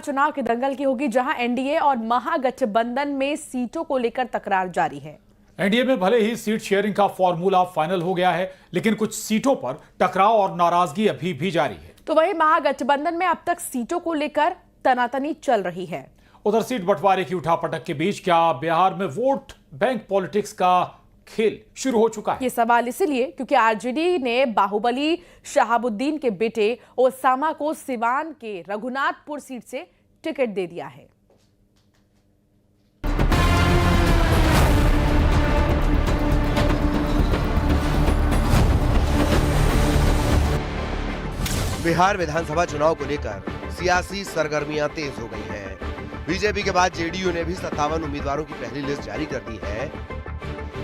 चुनाव के दंगल की होगी, जहां एनडीए और महागठबंधन में सीटों को लेकर तकरार जारी है। एनडीए में भले ही सीट शेयरिंग का फॉर्मूला फाइनल हो गया है, लेकिन कुछ सीटों पर टकराव और नाराजगी अभी भी जारी है। तो वहीं महागठबंधन में अब तक सीटों को लेकर तनातनी चल रही है। उधर सीट बंटवारे की उठापटक के बीच क्या बिहार में वोट बैंक पॉलिटिक्स का खेल शुरू हो चुका है? ये सवाल इसलिए क्योंकि आरजेडी ने बाहुबली शहाबुद्दीन के बेटे ओसामा को सिवान के रघुनाथपुर सीट से टिकट दे दिया है। बिहार विधानसभा चुनाव को लेकर सियासी सरगर्मियां तेज हो गई हैं। बीजेपी के बाद जेडीयू ने भी 57 उम्मीदवारों की पहली लिस्ट जारी कर दी है।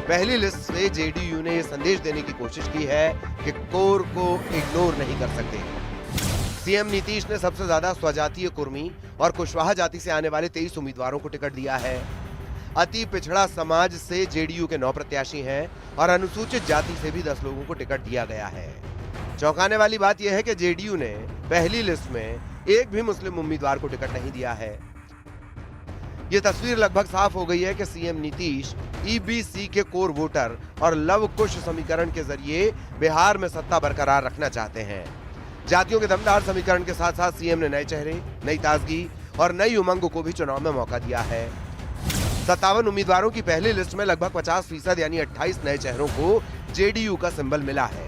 पहली लिस्ट से जेडीयू ने यह संदेश देने की कोशिश की है कि कोर को इग्नोर नहीं कर सकते। सीएम नीतीश ने सबसे ज्यादा स्वजातीय कुर्मी और कुशवाहा जाति से आने वाले 23 उम्मीदवारों को टिकट दिया है। अति पिछड़ा समाज से जेडीयू के 9 प्रत्याशी हैं और अनुसूचित जाति से भी 10 लोगों को टिकट दिया गया है। चौंकाने वाली बात यह है कि जेडीयू ने पहली लिस्ट में एक भी मुस्लिम उम्मीदवार को टिकट नहीं दिया है। यह तस्वीर लगभग साफ हो गई है कि सीएम नीतीश ईबीसी के कोर वोटर और लव कुश समीकरण के जरिए बिहार में सत्ता बरकरार रखना चाहते हैं। जातियों के दमदार समीकरण के साथ साथ सीएम ने नए चेहरे, नई ताजगी और नई उमंग को भी चुनाव में मौका दिया है। 57 उम्मीदवारों की पहली लिस्ट में लगभग 50% यानी 28 नए चेहरों को जेडीयू का सिंबल मिला है।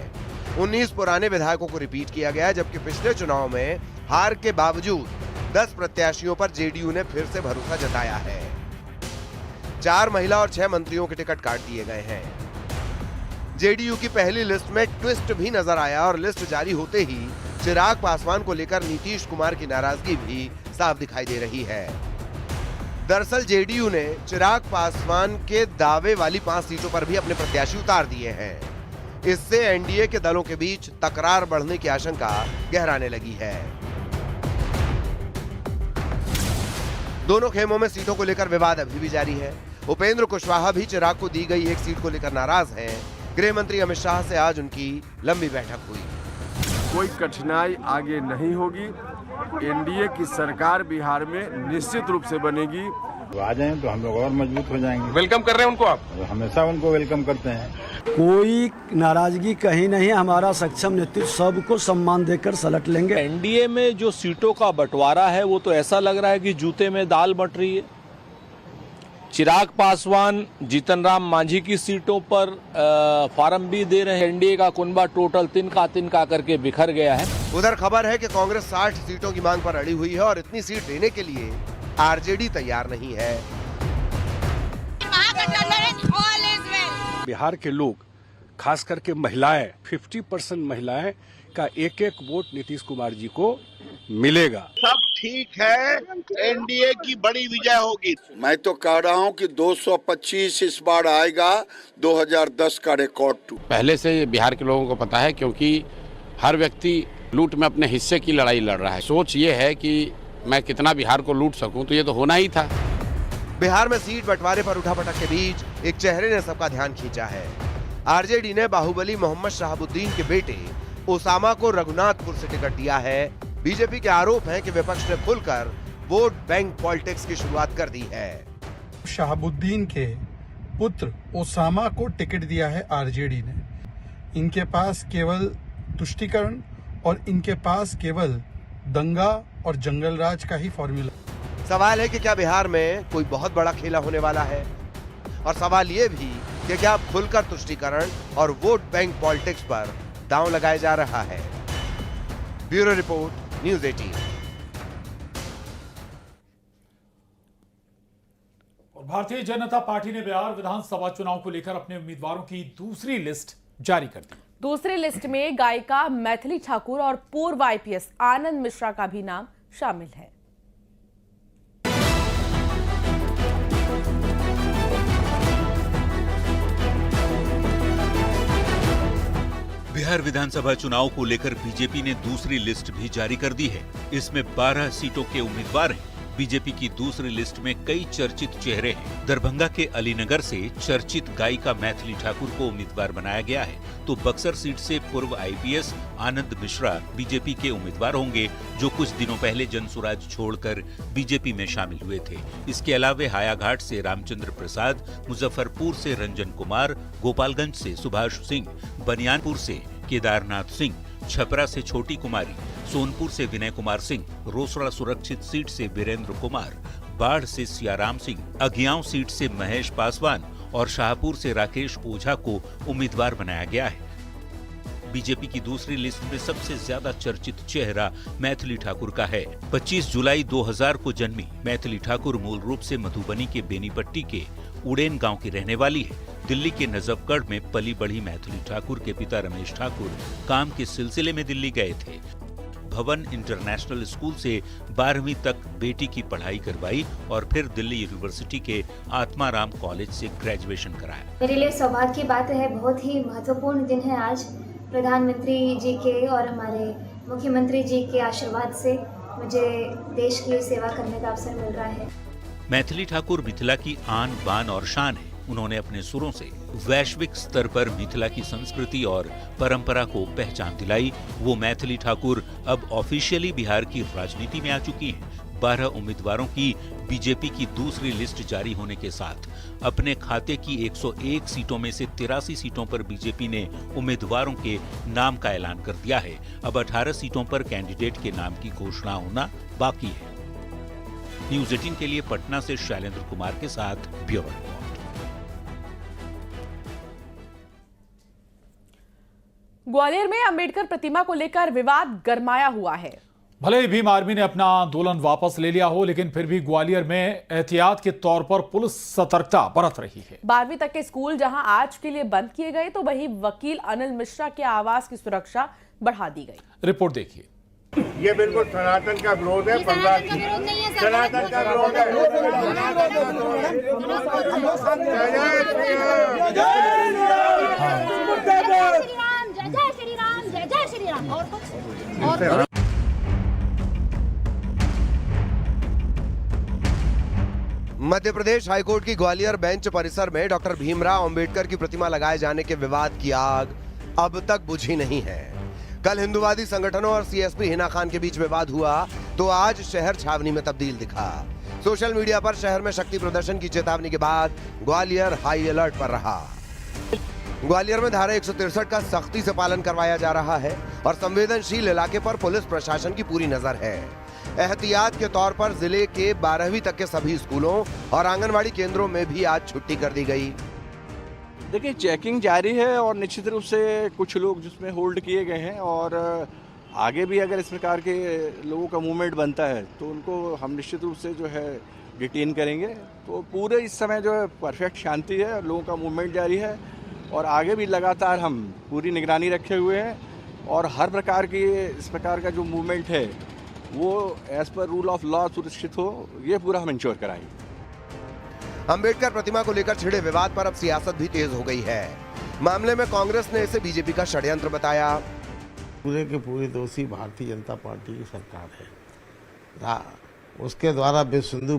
19 पुराने विधायकों को रिपीट किया गया, जबकि पिछले चुनाव में हार के बावजूद 10 प्रत्याशियों पर जेडीयू ने फिर से भरोसा जताया है। 4 महिला और 6 मंत्रियों के टिकट काट दिए गए हैं। जेडीयू की पहली लिस्ट में ट्विस्ट भी नजर आया और लिस्ट जारी होते ही चिराग पासवान को लेकर नीतीश कुमार की नाराजगी भी साफ दिखाई दे रही है। दरअसल जेडीयू ने चिराग पासवान के दावे वाली 5 सीटों पर भी अपने प्रत्याशी उतार दिए हैं। इससे एनडीए के दलों के बीच तकरार बढ़ने की आशंका गहराने लगी है। दोनों खेमों में सीटों को लेकर विवाद अभी भी जारी है। उपेंद्र कुशवाहा भी चिराग को दी गई एक सीट को लेकर नाराज हैं। गृह मंत्री अमित शाह से आज उनकी लंबी बैठक हुई। कोई कठिनाई आगे नहीं होगी। एनडीए की सरकार बिहार में निश्चित रूप से बनेगी। आ जाएं तो हम लोग और मजबूत हो जाएंगे। वेलकम कर रहे हैं उनको आप? हमेशा उनको वेलकम करते हैं। कोई नाराजगी कहीं नहीं। हमारा सक्षम नेतृत्व सबको सम्मान देकर सलट लेंगे। एनडीए में जो सीटों का बंटवारा है वो तो ऐसा लग रहा है कि जूते में दाल बट रही है। चिराग पासवान जीतन राम मांझी की सीटों पर फार्म भी दे रहे हैं। एनडीए का कुनबा टोटल तिनका करके बिखर गया है। उधर खबर है कि कांग्रेस 60 सीटों की मांग पर अड़ी हुई है और इतनी सीट देने के लिए आरजेडी तैयार नहीं है। बिहार के लोग, खास करके महिलाएं, 50% महिलाएं का एक वोट नीतीश कुमार जी को मिलेगा। सब ठीक है, एनडीए की बड़ी विजय होगी। मैं तो कह रहा हूं कि 225 इस बार आएगा, 2010 का रिकॉर्ड टूट। पहले से बिहार के लोगों को पता है, क्योंकि हर व्यक्ति लूट में अपने हिस्से की लड़ाई लड़ रहा है। सोच ये है कि मैं कितना बिहार को लूट सकूं, तो ये तो होना ही था। बिहार में सीट बंटवारे पर उठापटक के बीच एक चेहरे ने सबका ध्यान खींचा है। आरजेडी ने बाहुबली मोहम्मद शहाबुद्दीन के बेटे ओसामा को रघुनाथपुर से टिकट दिया है। बीजेपी के आरोप हैं कि विपक्ष ने खुलकर वोट बैंक पॉलिटिक्स की शुरुआत कर दी है। शहाबुद्दीन के पुत्र ओसामा को टिकट दिया है आरजेडी ने। इनके पास केवल तुष्टीकरण और इनके पास केवल दंगा और जंगल राज का ही फॉर्मूला। सवाल है कि क्या बिहार में कोई बहुत बड़ा खेला होने वाला है, और सवाल ये भी कि क्या खुलकर तुष्टीकरण और वोट बैंक पॉलिटिक्स पर दांव लगाया जा रहा है। Bureau report, news 18। और भारतीय जनता पार्टी ने बिहार विधानसभा चुनाव को लेकर अपने उम्मीदवारों की दूसरी लिस्ट जारी कर दी। दूसरी लिस्ट में गायिका मैथिली ठाकुर और पूर्व आईपीएस आनंद मिश्रा का भी नाम शामिल है। बिहार विधानसभा चुनाव को लेकर बीजेपी ने दूसरी लिस्ट भी जारी कर दी है। इसमें 12 सीटों के उम्मीदवार हैं। बीजेपी की दूसरी लिस्ट में कई चर्चित चेहरे हैं। दरभंगा के अलीनगर से चर्चित गायिका मैथिली ठाकुर को उम्मीदवार बनाया गया है, तो बक्सर सीट से पूर्व आईपीएस आनंद मिश्रा बीजेपी के उम्मीदवार होंगे, जो कुछ दिनों पहले जनसुराज छोड़कर बीजेपी में शामिल हुए थे। इसके अलावा हायाघाट से रामचंद्र प्रसाद, मुजफ्फरपुर से रंजन कुमार, गोपालगंज से सुभाष सिंह, बनियानपुर से केदारनाथ सिंह, छपरा से छोटी कुमारी, सोनपुर से विनय कुमार सिंह, रोसड़ा सुरक्षित सीट से वीरेंद्र कुमार, बाढ़ से सियाराम सिंह, अगियाव सीट से महेश पासवान और शाहपुर से राकेश ओझा को उम्मीदवार बनाया गया है। बीजेपी की दूसरी लिस्ट में सबसे ज्यादा चर्चित चेहरा मैथिली ठाकुर का है। 25 जुलाई 2000 को जन्मी मैथिली ठाकुर मूल रूप से मधुबनी के बेनीपट्टी के उड़ेन गांव की रहने वाली है। दिल्ली के नजफगढ़ में पली बढ़ी मैथिली ठाकुर के पिता रमेश ठाकुर काम के सिलसिले में दिल्ली गए थे। भवन इंटरनेशनल स्कूल से 12वीं तक बेटी की पढ़ाई करवाई और फिर दिल्ली यूनिवर्सिटी के आत्माराम कॉलेज से ग्रेजुएशन कराया। मेरे लिए सौभाग्य की बात है, बहुत ही महत्वपूर्ण दिन है आज। प्रधानमंत्री जी के और हमारे मुख्यमंत्री जी के आशीर्वाद से मुझे देश की सेवा करने का अवसर मिल रहा है। मैथिली ठाकुर मिथिला की आन बान और शान है। उन्होंने अपने सुरों से वैश्विक स्तर पर मिथिला की संस्कृति और परंपरा को पहचान दिलाई। वो मैथिली ठाकुर अब ऑफिशियली बिहार की राजनीति में आ चुकी हैं। 12 उम्मीदवारों की बीजेपी की दूसरी लिस्ट जारी होने के साथ अपने खाते की 101 सीटों में से 83 सीटों पर बीजेपी ने उम्मीदवारों के नाम का ऐलान कर दिया है। अब 18 सीटों पर कैंडिडेट के नाम की घोषणा होना बाकी है। न्यूज 18 के लिए पटना से शैलेंद्र कुमार के साथ ब्यूरो रिपोर्ट। ग्वालियर में अंबेडकर प्रतिमा को लेकर विवाद गरमाया हुआ है। भले ही भीम आर्मी ने अपना आंदोलन वापस ले लिया हो, लेकिन फिर भी ग्वालियर में एहतियात के तौर पर पुलिस सतर्कता बरत रही है। 12वीं तक के स्कूल जहां आज के लिए बंद किए गए, तो वहीं वकील अनिल मिश्रा के आवास की सुरक्षा बढ़ा दी गई। रिपोर्ट देखिए। ये बिल्कुल सनातन का विरोध है। सनातन का विरोध है। जय श्री राम, जय श्री राम। और कुछ मध्य प्रदेश हाईकोर्ट की ग्वालियर बेंच परिसर में डॉक्टर भीमराव अंबेडकर की प्रतिमा लगाए जाने के विवाद की आग अब तक बुझी नहीं है। कल हिंदुवादी संगठनों और सीएसपी हिना खान के बीच विवाद हुआ, तो आज शहर छावनी में तब्दील दिखा। सोशल मीडिया पर शहर में शक्ति प्रदर्शन की चेतावनी के बाद ग्वालियर हाई अलर्ट पर रहा। ग्वालियर में धारा 163 का सख्ती से पालन करवाया जा रहा है और संवेदनशील इलाके पर पुलिस प्रशासन की पूरी नजर है। एहतियात के तौर पर जिले के 12वीं तक के सभी स्कूलों और आंगनवाड़ी केंद्रों में भी आज छुट्टी कर दी गई। देखिए, चेकिंग जारी है और निश्चित रूप से कुछ लोग जिसमें होल्ड किए गए हैं और आगे भी अगर इस प्रकार के लोगों का मूवमेंट बनता है तो उनको हम निश्चित रूप से जो है डिटेन करेंगे। तो पूरे इस समय जो है परफेक्ट शांति है, लोगों का मूवमेंट जारी है और आगे भी लगातार हम पूरी निगरानी रखे हुए हैं और हर प्रकार की इस प्रकार का जो मूवमेंट है वो as per rule of law सुरक्षित हो, ये पूरा हम इंश्योर कराएंगे। अंबेडकर प्रतिमा को लेकर छिड़े विवाद पर अब सियासत भी तेज हो गई है। मामले में कांग्रेस ने इसे बीजेपी का षड्यंत्र बताया। पूरे के पूरे दोषी भारतीय जनता पार्टी की सरकार है। उसके द्वारा विश्व हिंदू